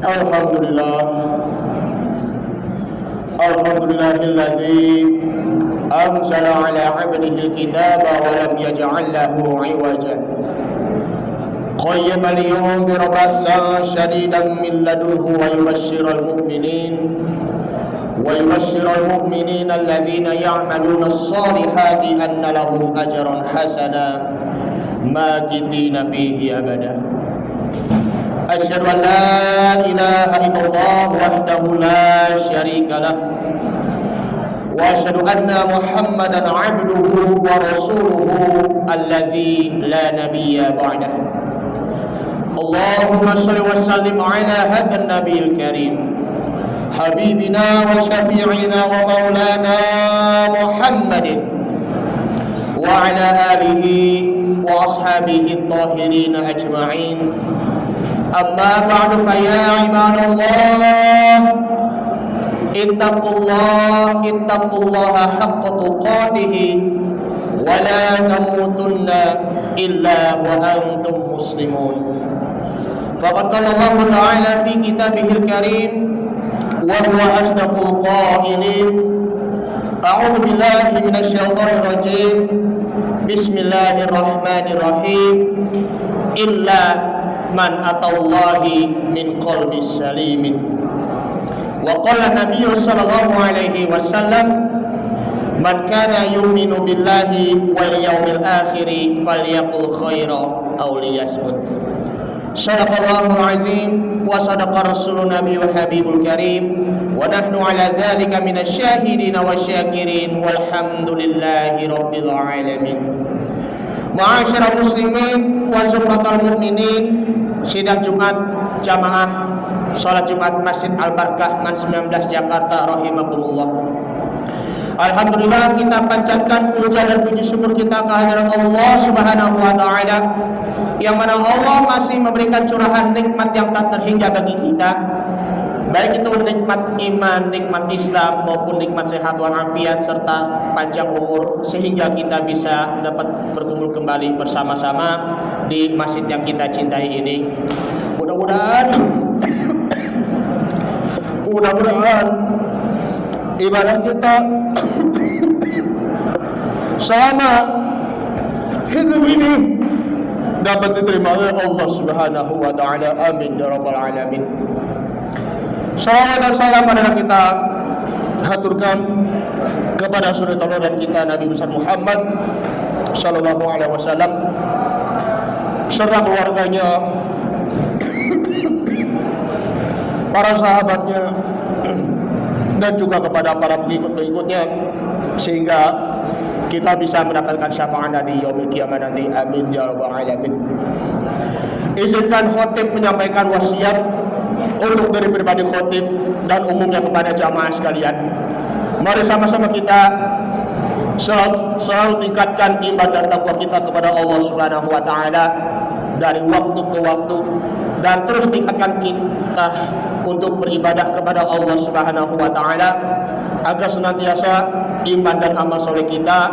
Alhamdulillah, Alhamdulillahilladzi anzala ala 'abdihi al-kitaba wa lam yaj'al lahu 'iwaja qayyiman liyunzira ba'san shadidan min ladunhu wa yubashshiral mu'minina alladhina ya'maluna as-salihati anna lahum ajran hasana makithina fihi abada. Asyhadu an la ilaha illallah wahdahu la syarika lah wa asyhadu anna Muhammadan 'abduhu wa rasuluhu alladzi la nabiyya ba'dah. Allahumma shalli wa sallim ala hadzal nabiyil karim habibina wa syafi'ina wa maulana Muhammadin wa ala alihi wa ashabihi at-tahirin ajma'in. Amma ba'du fa ya ibadallah ittaqullaha haqqa tuqatih wa la tamutunna illa wa antum muslimun. Faqad qala Allah ta'ala fi kitabihil karim wa huwa asdaqul qailin. A'udzu billahi minasy syaithanir rajim. Bismillahirrahmanirrahim. Illa man atallahi min qalbis salimin. Wa qala nabiyyu sallallahu alaihi wasallam man kana yu'minu billahi wal yawmil akhir falyaqul khaira aw liyasmut. Shadaqallahul azim wa sadaqa rasulun nabiy wa habibul karim wa nahnu ala dzalika minasy syahidin wasyakirin walhamdulillahi rabbil alamin. Ma'asyiral muslimin wa zumratal mu'minin, sidang Jumat jamaah salat Jumat Masjid Al-Barkah Man 19 Jakarta rahimakumullah. Alhamdulillah, kita panjatkan puja dan puji syukur kita kehadirat Allah Subhanahu wa taala yang mana Allah masih memberikan curahan nikmat yang tak terhingga bagi kita, baik itu nikmat iman, nikmat Islam maupun nikmat sehat walafiat serta panjang umur, sehingga kita bisa dapat berkumpul kembali bersama-sama di masjid yang kita cintai ini. Mudah-mudahan ibadah kita selama hidup ini dapat diterima oleh Allah Subhanahu wa taala. Amin ya rabbal alamin. Salawat dan salam adalah kita haturkan kepada suri tauladan kita Nabi besar Muhammad sallallahu alaihi wasallam serta keluarganya, para sahabatnya, dan juga kepada para pengikut-pengikutnya, sehingga kita bisa mendapatkan syafaat di yaumil qiyamah nanti. Amin ya rabbal alamin. Izinkan khotib menyampaikan wasiat untuk dari pribadi khotib dan umumnya kepada jamaah sekalian. Mari sama-sama kita selalu tingkatkan iman dan takwa kita kepada Allah Subhanahu wa taala dari waktu ke waktu, dan terus tingkatkan kita untuk beribadah kepada Allah Subhanahu wa taala agar senantiasa iman dan amal soleh kita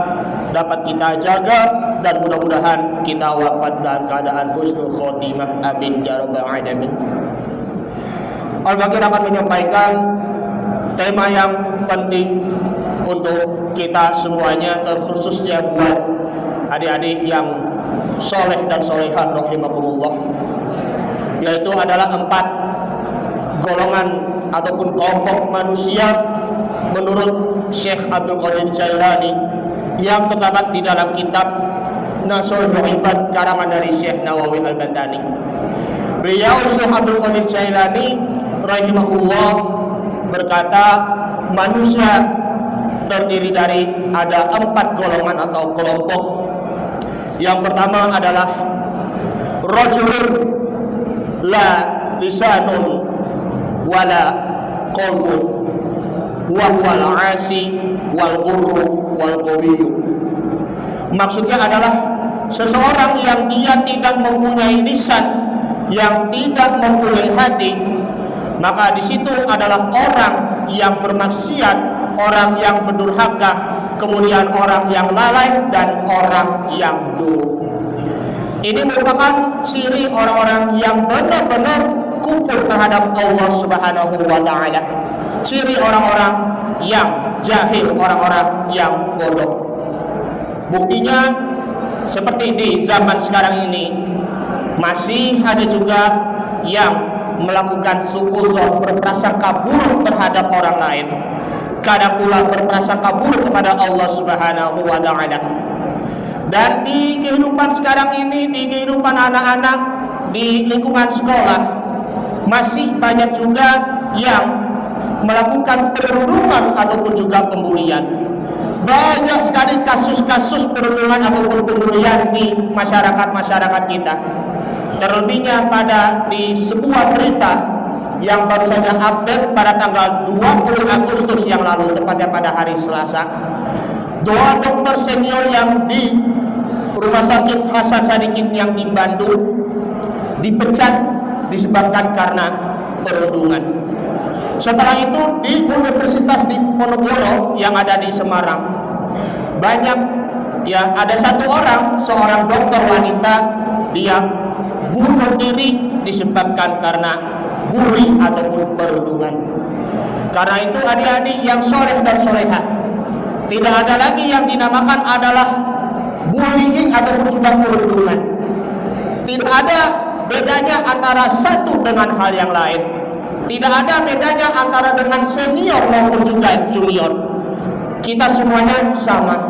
dapat kita jaga, dan mudah-mudahan kita wafat dalam keadaan husnul khotimah. Amin ya rabbal alamin. Al-Fakir akan menyampaikan tema yang penting untuk kita semuanya, terkhususnya buat adik-adik yang soleh dan solehah rahimakumullah, yaitu adalah 4 golongan ataupun kelompok manusia menurut Syekh Abdul Qadir Jailani yang terdapat di dalam kitab Nasrul Ibad karangan dari Syekh Nawawi Al-Batani. Beliau Syekh Abdul Qadir Jailani rahimahullah berkata, manusia terdiri dari ada 4 golongan atau kelompok. Yang pertama adalah rajulun la lisanun wala qalbun wa huwal asi wal qurru wal qawiyyu. Maksudnya adalah seseorang yang dia tidak mempunyai lisan, yang tidak mempunyai hati, maka di situ adalah orang yang bermaksiat, orang yang berdurhaka, kemudian orang yang lalai, dan orang yang dulu. Ini merupakan ciri orang-orang yang benar-benar kufur terhadap Allah Subhanahu wa taala. Ciri orang-orang yang jahil, orang-orang yang bodoh. Buktinya seperti di zaman sekarang ini masih ada juga yang melakukan suudzon, berprasangka buruk terhadap orang lain. Kadang pula berprasangka buruk kepada Allah Subhanahu wa taala. Dan di kehidupan sekarang ini, di kehidupan anak-anak, di lingkungan sekolah, masih banyak juga yang melakukan perundungan ataupun juga pembulian. Banyak sekali kasus-kasus perundungan ataupun pembulian di masyarakat kita. Terlebihnya pada di sebuah berita yang baru saja update pada tanggal 20 Agustus yang lalu, tepatnya pada hari Selasa. Dua dokter senior yang di Rumah Sakit Hasan Sadikin yang di Bandung dipecat disebabkan karena perundungan. Setelah itu di Universitas Diponegoro yang ada di Semarang, banyak ya, ada seorang dokter wanita, dia bunuh diri disebabkan karena bully ataupun perundungan. Karena itu adik-adik yang soleh dan soleha, tidak ada lagi yang dinamakan adalah bullying ataupun juga perundungan. Tidak ada bedanya antara satu dengan hal yang lain. Tidak ada bedanya antara dengan senior maupun juga junior. Kita semuanya sama.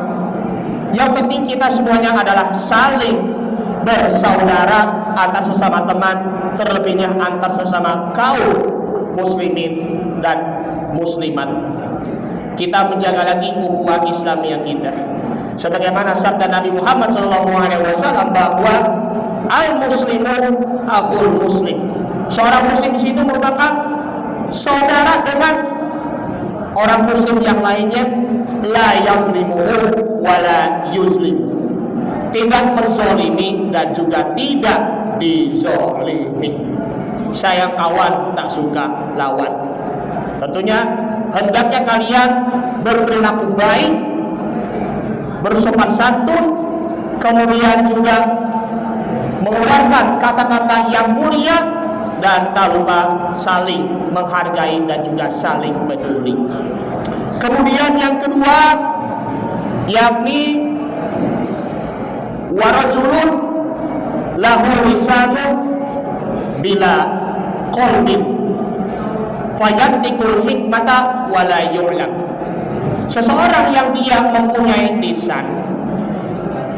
Yang penting kita semuanya adalah saling bersaudara antar sesama teman, terlebihnya antar sesama kaum muslimin dan muslimat. Kita menjaga lagi ukhuwah Islamiyah kita. Sebagaimana sabda Nabi Muhammad SAW bahwa al-muslimu akhul muslim. Seorang muslim di situ merupakan saudara dengan orang muslim yang lainnya. La yazlimuhu wa la yuzlimu. Tidak menzolimi dan juga tidak dizolimi. Sayang kawan, tak suka lawan. Tentunya hendaknya kalian berperilaku baik, bersopan santun, kemudian juga mengeluarkan kata-kata yang mulia, dan tak lupa saling menghargai dan juga saling peduli. Kemudian yang kedua, yakni warajulun lahu lisanu bila qalbin fayantikul hikmata wala yu'lam. Seseorang yang dia mempunyai lisan,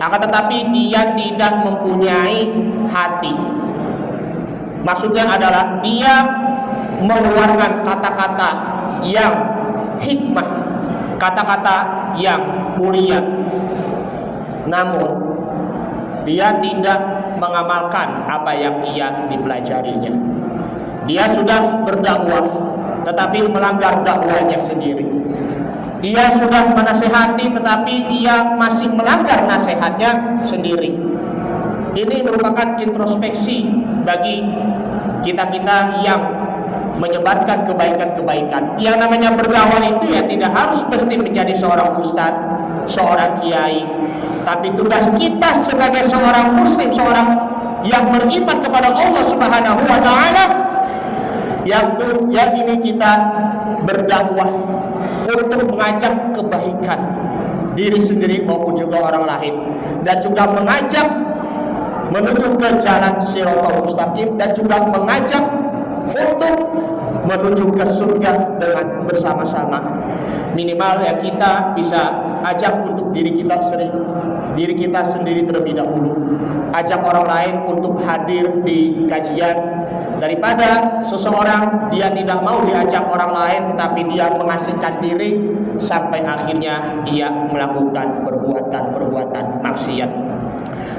akan tetapi dia tidak mempunyai hati. Maksudnya adalah dia mengeluarkan kata-kata yang hikmah, kata-kata yang mulia, namun dia tidak mengamalkan apa yang ia dipelajarinya. Dia sudah berdakwah tetapi melanggar dakwahnya sendiri. Dia sudah menasehati tetapi dia masih melanggar nasihatnya sendiri. Ini merupakan introspeksi bagi kita-kita yang menyebarkan kebaikan-kebaikan. Yang namanya berdakwah itu ya tidak harus mesti menjadi seorang ustadz, seorang kiai, tapi tugas kita sebagai seorang muslim, seorang yang beriman kepada Allah Subhanahu wa taala, yang ini kita berdakwah untuk mengajak kebaikan diri sendiri maupun juga orang lain, dan juga mengajak menuju ke jalan Shiratal Mustaqim, dan juga mengajak untuk menuju ke surga dengan bersama-sama. Minimal ya kita bisa ajak untuk diri kita sendiri terlebih dahulu. Ajak orang lain untuk hadir di kajian, daripada seseorang dia tidak mau diajak orang lain tetapi dia mengasingkan diri sampai akhirnya ia melakukan perbuatan maksiat.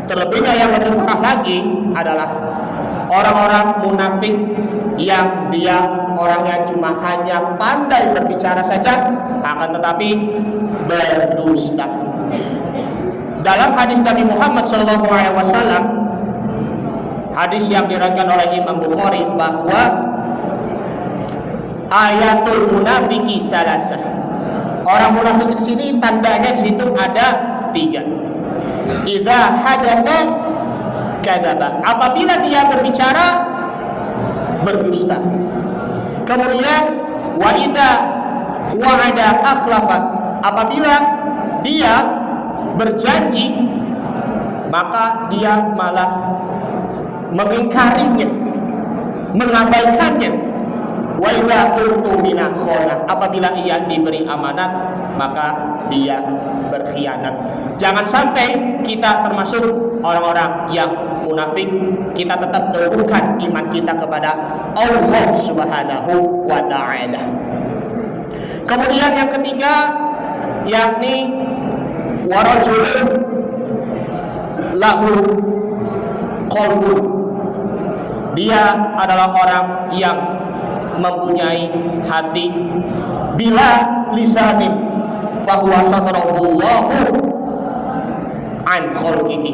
Terlebihnya yang lebih parah lagi adalah orang-orang munafik yang dia orangnya cuma hanya pandai berbicara saja, akan tetapi berdusta. Dalam hadis Nabi Muhammad SAW, hadis yang diriwayatkan oleh Imam Bukhari, bahwa ayatul munafiki salasah. Orang munafik di sini tandanya di situ ada 3. Idza hadatsa kadzaba. Apabila dia berbicara, berdusta. Kemudian wa idza wa'ada akhlafa, apabila dia berjanji maka dia malah mengingkarinya, mengabaikannya. Wa idza utumina khana, apabila ia diberi amanat maka dia berkhianat. Jangan sampai kita termasuk orang-orang yang munafik. Kita tetap teguhkan iman kita kepada Allah Subhanahu wa ta'ala. Kemudian yang ketiga, yakni warajulun lahu qalbun, dia adalah orang yang mempunyai hati, bila lisanin fahuwa satarallahu an khalqihi,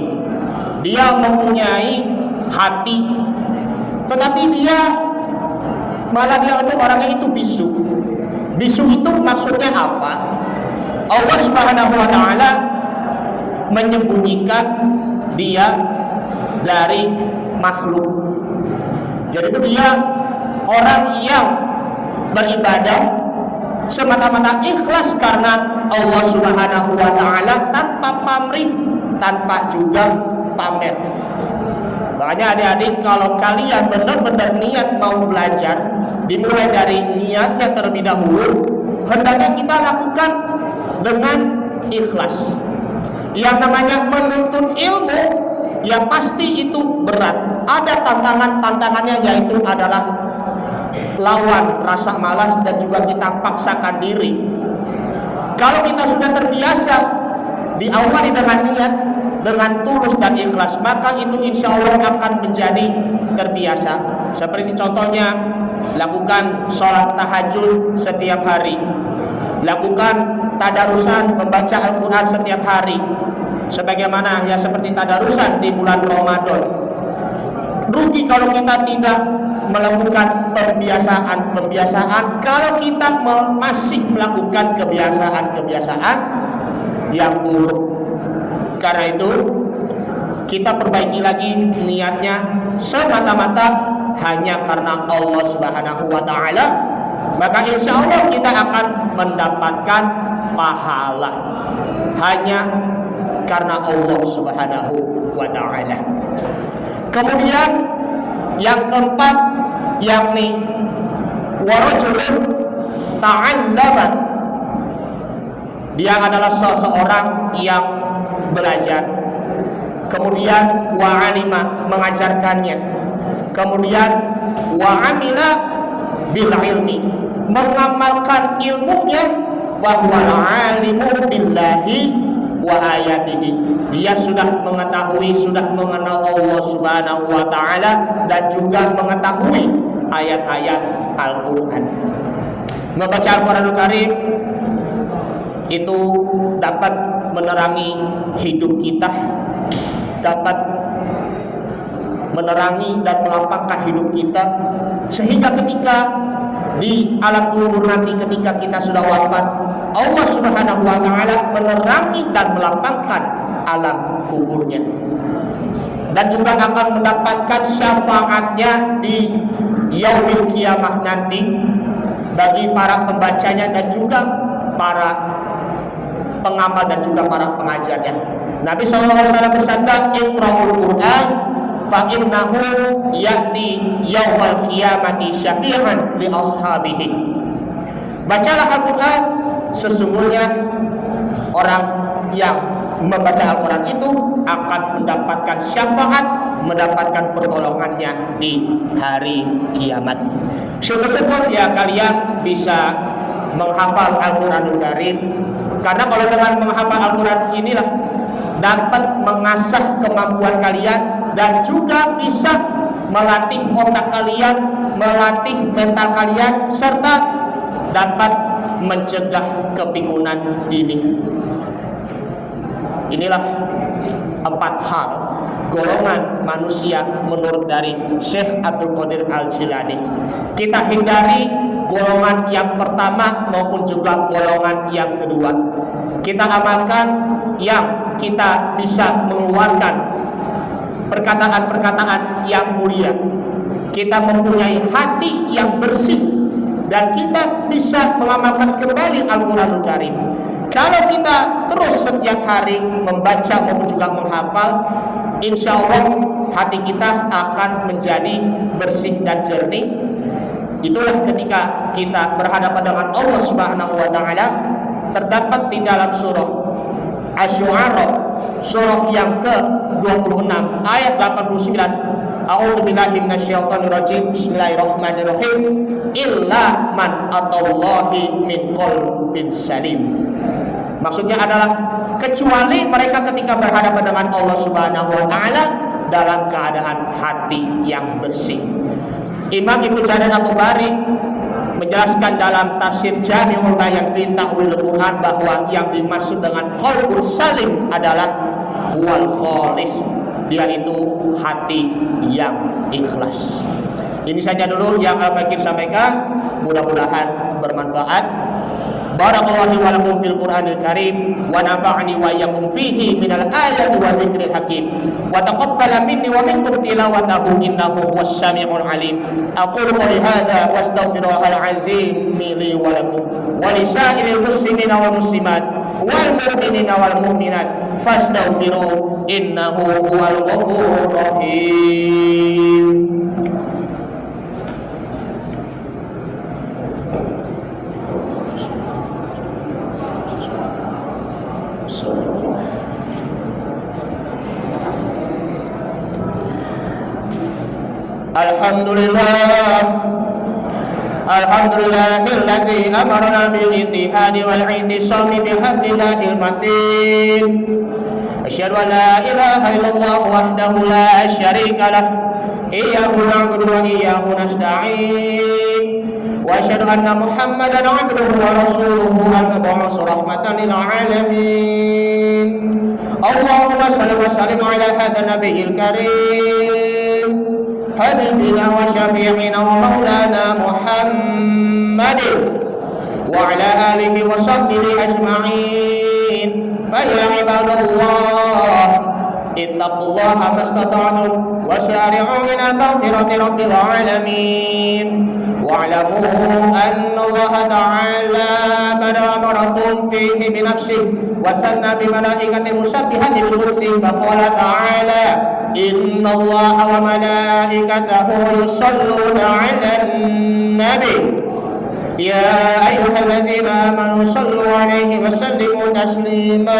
dia mempunyai hati tetapi dia malah dia itu orangnya itu bisu. Bisu itu maksudnya apa? Allah Subhanahu wa ta'ala menyembunyikan dia dari makhluk. Jadi itu dia orang yang beribadah semata-mata ikhlas karena Allah Subhanahu wa ta'ala, tanpa pamrih, tanpa juga pamer. Makanya adik-adik, kalau kalian benar-benar niat mau belajar, dimulai dari niatnya terlebih dahulu, hendaknya kita lakukan dengan ikhlas. Yang namanya menuntut ilmu, ya pasti itu berat. Ada tantangannya, yaitu adalah lawan rasa malas dan juga kita paksakan diri. Kalau kita sudah terbiasa diawali dengan niat, dengan tulus dan ikhlas, maka itu insya Allah akan menjadi terbiasa. Seperti contohnya, lakukan sholat tahajud setiap hari, lakukan tadarusan membaca Al-Quran setiap hari, sebagaimana ya seperti tadarusan di bulan Ramadan. Rugi kalau kita tidak melakukan pembiasaan. Kalau kita masih melakukan kebiasaan yang buruk. Karena itu kita perbaiki lagi niatnya semata-mata hanya karena Allah Subhanahu wa ta'ala, maka insya Allah kita akan mendapatkan pahala hanya karena Allah Subhanahu wa ta'ala. Kemudian yang keempat, yakni warajulun ta'allama, dia adalah seseorang yang belajar, kemudian wa'alima, mengajarkannya, kemudian wa'amila bil ilmi, mengamalkan ilmunya, fahuwal alimu billahi wa ayatihi, dia sudah mengetahui, sudah mengenal Allah Subhanahu wa ta'ala dan juga mengetahui ayat-ayat Al-Quran. Membaca Al-Quranul Karim itu dapat menerangi hidup kita, dapat menerangi dan melapangkan hidup kita, sehingga ketika di alam kubur nanti, ketika kita sudah wafat, Allah Subhanahu wa ta'ala menerangi dan melapangkan alam kuburnya, dan juga akan mendapatkan syafaatnya di yaumil kiamah nanti bagi para pembacanya dan juga para pengamal dan juga para pengajarnya. Nabi SAW bersabda, "Iqra'ul Qur'an fa innahu ya'ti yaumal qiyamati syafi'an li ashabihi." Bacalah Al-Quran, sesungguhnya orang yang membaca Al-Quran itu akan mendapatkan syafaat, mendapatkan pertolongannya di hari kiamat. Syukur-syukur ya kalian bisa menghafal Al-Quranul Karim, karena kalau dengan menghafal Al-Quran inilah dapat mengasah kemampuan kalian dan juga bisa melatih otak kalian, melatih mental kalian, serta dapat mencegah kepikunan dini. Inilah 4 hal golongan manusia menurut dari Syekh Abdul Qadir Al-Jilani. Kita hindari golongan yang pertama maupun juga golongan yang kedua. Kita amalkan yang kita bisa mengeluarkan perkataan-perkataan yang mulia, kita mempunyai hati yang bersih dan kita bisa mengamalkan kembali Al-Quranul Karim. Kalau kita terus setiap hari membaca maupun juga menghafal, insya Allah hati kita akan menjadi bersih dan jernih. Itulah ketika kita berhadapan dengan Allah Subhanahu wa Ta'ala. Terdapat di dalam surah Asy-Syu'ara, surah yang ke-26 ayat 89. A'udzubillahi minasyaitonir rajim. Bismillahirrahmanirrahim. Illa man atallahi min qalbin salim. Maksudnya adalah kecuali mereka ketika berhadapan dengan Allah Subhanahu wa Ta'ala dalam keadaan hati yang bersih. Imam Ibnu Jarir At-Tabari menjelaskan dalam tafsir Jami'ul Bayan fi Ta'wilul Quran bahwa yang dimaksud dengan qalbun salim adalah huwal khalis, dia itu hati yang ikhlas. Ini saja dulu yang Al-Fakir sampaikan, mudah-mudahan bermanfaat. Barakallahu wa lakum fil Qur'anil Karim wa nafa'ani wa iyyakum fihi minal ayati wa dzikril hakim wa taqabbala minni wa minkum tilawatahu innahu huwas samiul alim. Aqulu qouli hadza wa astaghfirullahal azim li wa lakum wa li sa'iril muslimina wal muslimat wal mu'minina wal mu'minat fastaghfiruhu innahu huwal ghafurur rahim. Alhamdulillahilladzi amarna bil ittihadi wal i'tisami bihablillahil matin. Asyhadu an la ilaha illallah wahdahu la syarika lah. Iyyahu na'budu wa iyyahu nasta'in. Wa asyhadu anna Muhammadan 'abduhu wa rasuluhu al-mab'uts rahmatan lil 'alamin. Allahumma shalli wa sallim ala hadzal nabiyil karim. Habibina wa syafi'ina wa maulana Muhammadin wa ala alihi wa sahbihi ajma'in. Fa ya ibadallah ittaqullaha mastata'tum wa sari'u ila maghfirati rabbil alamin. Wa'lamu anna Allah ta'ala bada amarakum fihi binafsihi wa sanna bimalaikatil musabbihati bil qudsi faqala ta'ala inna Allah wa malaikatahu yusalluna 'alan nabi ya ayyuhalladzina amanu sallu 'alaihi wa sallimu taslima.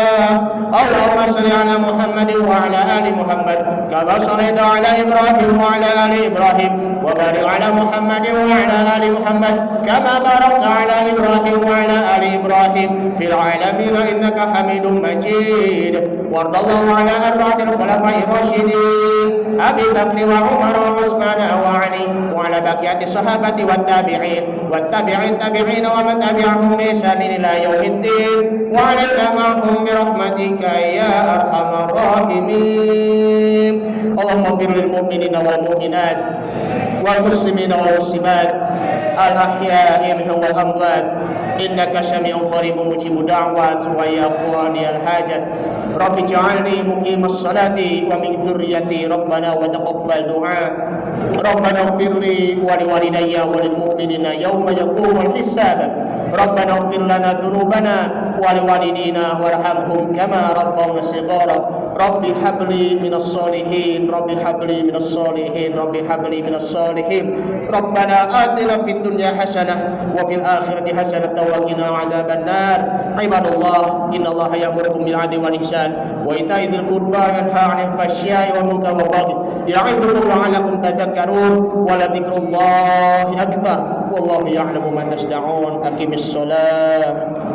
Allahumma shalli 'ala Muhammadin wa 'ala ali Muhammad kama shallaita 'ala Ibrahim wa 'ala ali Ibrahim wa barik 'ala Muhammadin wa 'ala ali Muhammad kama barakta 'ala Ibrahim wa 'ala ali Ibrahim fil 'alamin innaka Hamidum Majid. Wardallahu 'ala arba'atil khulafa'ir rasyidin Abi Bakr wa Umar wa Utsman wa Ali wa 'ala baqiyati sahabati wat tabi'in wat tabi'in wa man tabi'ahum bi ihsan ila yaumiddin wa 'alaina ma'hum bi rahmatika ya arhamar rahimin. Allahumma fir lil mu'minina wal mu'minat wal muslimina wal muslimat al ahya'i minhum wal amwat innaka sami'un qaribun mujibud da'wat wa ya qadiyal hajat. Rabbi ij'alni muqimas salati wa min dzurriyyati rabbana wa taqabbal du'a. Rabbana ighfirli wa liwalidayya wa lil mu'minina yawma yaqumul hisab. Rabbana ighfir lana dhunubana wa liwalidina warhamhum kama rabbawna shighara. Rabbi habli minas solihin. Rabbi habli minas solihin. Rabbi habli minas solihin. Rabbana atina fid dunya hasanah wa fil akhirati hasanah wa qina adzaban nar. Ibadallah innallaha ya'murukum bil 'adli wal ihsan wa ita'i dzil qurba yanha 'anil fahsya'i wal munkari wal baghi ya'idzukum la'allakum tadhakkarun wa la dzikrullahi akbar wallahu ya'lamu ma tasna'un. Aqimis shalah.